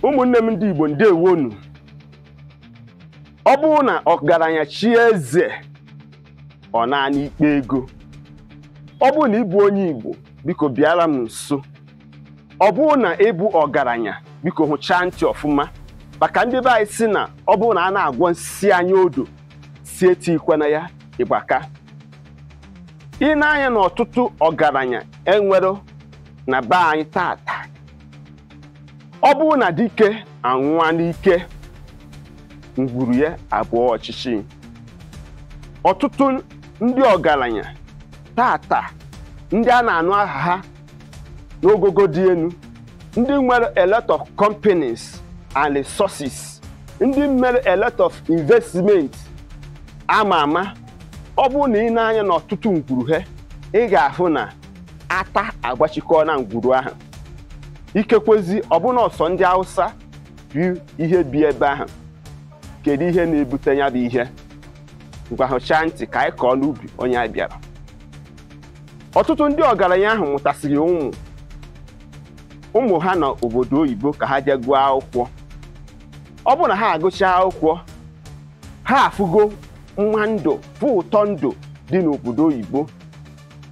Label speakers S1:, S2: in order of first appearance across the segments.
S1: ụmụnne m ndị Igbo ndewonu. Ọ bụrụ na ọgaranya chi eze ọ naanị ikpe ego, ọ bụrụ na ịbụ onye Igbo biko bịara m nso. Ọ bụrụ na ịbụ ọgaranya biko hụchaa ntị ọfụma, maka ndị be anyị si na ọ bụrụ na a na-agwọ nsị anya odo si etikwana ya ịgbaka. Ị na-anya na ọtụtụ ọgaranya enwere na be anyị tata. Ọ bụrụ na dike anwụọ n'ike, ngwuru ya abụọ ọchịchị. Ọtụtụ ndị ọgaranya tata, ndị a na-anụ aha ha n'ogogo dị elu, ndị nwere a lot of companies and resources, ndị mere a lot of investment ama ama. Ọ bụrụ na ị na-anya n'ọtụtụ ngwuru ha, ị ga-ahụ na ata agbachikọ na ngwuru ahụ. Ikekwezi ọbụna ọsọ ndị Hausa bụ ihe bi ebe ahụ. Kedu ihe na-ebute ya bụ ihe? Ngwa hụchaa ntị ka anyị kọọ n'ubi onye a bịara. Ọtụtụ ndị ọgaranya ahụ mụtasịrị ụmụ ha n'obodo oyibo ka ha jee gụọ akwụkwọ. Ọ bụ na ha agụchaa akwụkwọ, ha afụgo nwa ndụ bụ ụtọ ndụ dị n'obodo oyibo.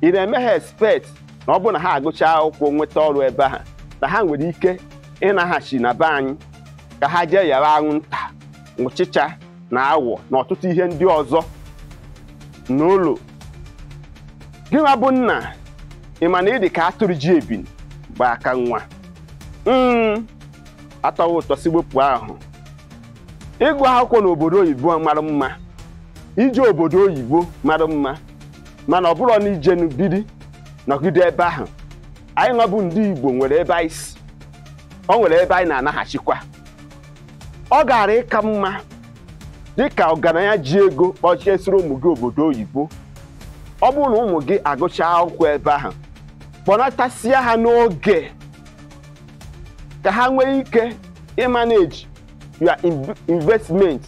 S1: Ị na-eme ha expect na ọ bụ na ha agụchaa akwụkwọ nweta ọrụ ebe ahụ, na ha nwere ike ịnaghachi na be anyị ka ha jee yara anwụnta, ụchịcha na awọ na ọtụtụ ihe ndị ọzọ n'ụlọ. Gịnwa bụ nna, ị ma na ị dị ka atụrụ ji ebin gba aka nwa. Atọwa ụtọ si wepụ ahụ. Ịgụ akwụkwọ n'obodo oyibo mara mma, ije obodo oyibo mara mma, mana ọ bụrụ na ije n'ubiri nọgide ebe ahụ. Anyị nwa bụ ndị Igbo nwere ebe anyị si, ọ nwere ebe anyị na-anaghachikwa. Ọ gara ịka mma dịka ọgaranya ji ego kpọchiesiri ụmụ gị obodo oyibo. Ọ bụrụ na ụmụ gị agụchaa akwụkwọ ebe ahụ, kpọnatasịa ha n'oge ka ha nwee ike ịmanage your investment,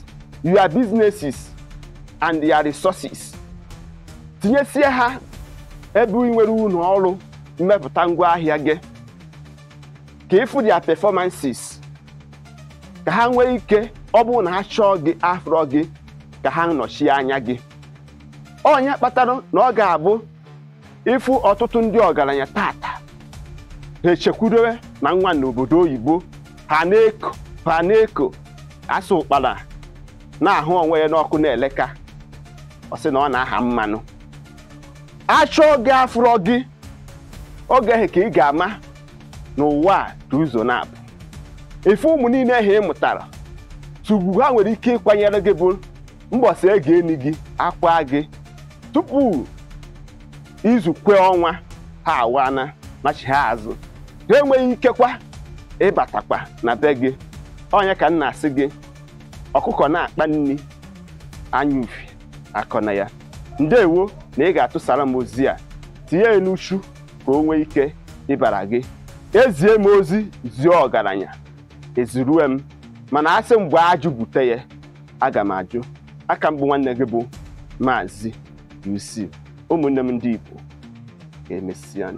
S1: your businesses and your resources. Tinyesie ha ebe ị nwere ụlọ ọrụ mmepụta ngwaahịa gị, ka ịfụ their performances, ka ha nwee ike ọ bụrụ na ha chọọ gị afrọ gị ka ha nọchie anya gị. Onye kpatara na ọ ga-abụ ịfụ ọtụtụ ndị ọgaranya tata ha echekwudowe na nwa n'obodo oyibo, ha na-eko asụ ụkpara na-ahụ onwe ya n'ọkụ na-eleka. Ọ sị na ọ na-aha mmanụ. Achọọ gị afrọ gị, oge ahụ ka ị ga-ama n'ụwa dị ụzọ na-abụ. Ife ụmụ niile ahụ ị mụtara, tugbu ha nwere ike ịkwanyere gị bụ mbọsị ege eni gị akwa gị tupu izukwe ọnwa ha awana machi ha azụ. Ha enweghị ikekwa ịbatakwa na be gị. Onye ka nna asị gị, ọkụkọ na-akpa nri anya ufi akọ na ya. Ndewo na ị ga-atụsara m ozi a, tinye n'uchu ka o nwee ike ịbara gị. Ezie m ozi zie ọgaranya, ezurue m, mana asị mgbe ajụ bute ya, aga m ajụ. Aka mbụ nwanne gị bụ Mazi-UC. Ụmụnne m ndị Igbo, ga-emesịa.